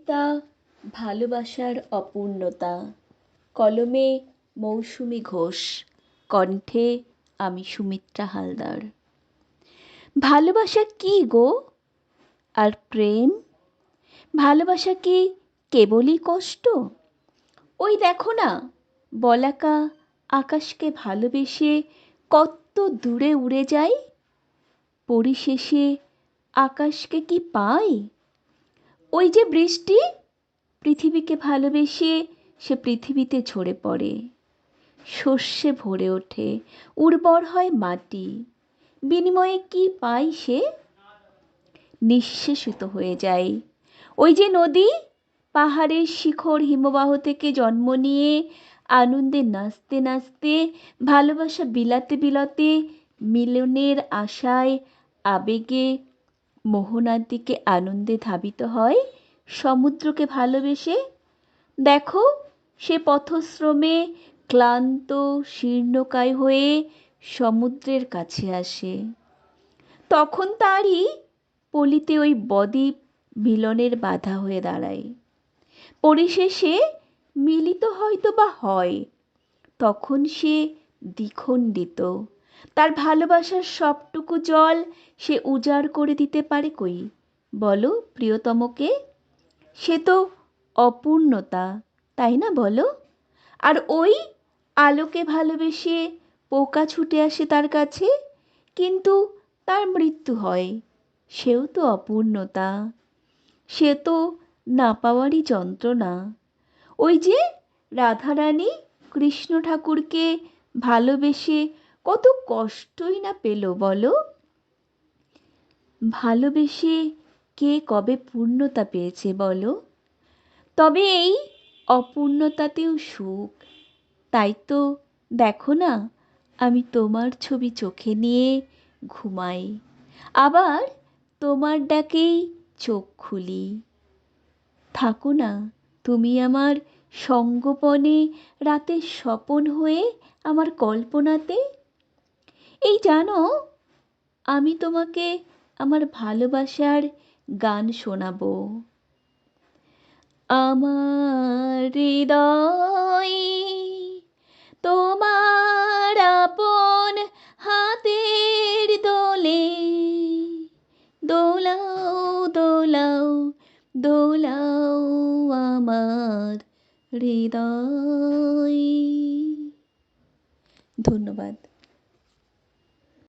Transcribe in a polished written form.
কবিতা ভালোবাসার অপূর্ণতা, কলমে মৌসুমী ঘোষ, কণ্ঠে আমি সুমিত্রা হালদার। ভালোবাসা কি গো? আর প্রেম? ভালোবাসা কি কেবলই কষ্ট? ওই দেখো না, বলাকা আকাশকে ভালোবেসে কত দূরে উড়ে যায়। পরিশেষে আকাশকে কি পায়? ওই যে বৃষ্টি পৃথিবীকে ভালোবেসে সে পৃথিবীতে ঝরে পড়ে, শস্যে ভরে ওঠে, উর্বর হয় মাটি। বিনিময়ে কি পায় সে? নিঃশেষিত হয়ে যায়। ওই যে নদী পাহাড়ের শিখর হিমবাহ থেকে জন্ম নিয়ে আনন্দে নাচতে নাচতে, ভালোবাসা বিলাতে বিলাতে, মিলনের আশায় আবেগে মোহনার দিকে আনন্দে ধাবিত হয় সমুদ্রকে ভালোবেসে। দেখো, সে পথশ্রমে ক্লান্ত শীর্ণকায় হয়ে সমুদ্রের কাছে আসে। তখন তারই পলিতে ওই বদ্বীপ মিলনের বাধা হয়ে দাঁড়ায়। পরিশেষে মিলিত হয়তো বা হয়, তখন সে দ্বিখণ্ডিত। তার ভালোবাসার সবটুকু জল সে উজাড় করে দিতে পারে কই, বলো প্রিয়তমকে? সে তো অপূর্ণতা, তাই না বলো? আর ওই আলোকে ভালোবেসে পোকা ছুটে আসে তার কাছে, কিন্তু তার মৃত্যু হয়। সেও তো অপূর্ণতা, সে তো না পাওয়ারই যন্ত্রণা। ওই যে রাধারানী কৃষ্ণ ঠাকুরকে ভালোবেসে কত কষ্টই না পেল বলো? ভালোবেসে কে কবে পূর্ণতা পেয়েছে বলো? তবে এই অপূর্ণতাতেও সুখ। তাই তো দেখো না, আমি তোমার ছবি চোখে নিয়ে ঘুমাই, আবার তোমার ডাকেই চোখ খুলি। থাকো না তুমি আমার সঙ্গোপনে, রাতের স্বপন হয়ে আমার কল্পনাতে। এই জানো, আমি তোমাকে আমার ভালোবাসার গান শোনাবো। আমার হৃদয়ে তোমার আপন হাতের দোলে দোলাও দোলাও দোলাও আমার হৃদয়। ধন্যবাদ।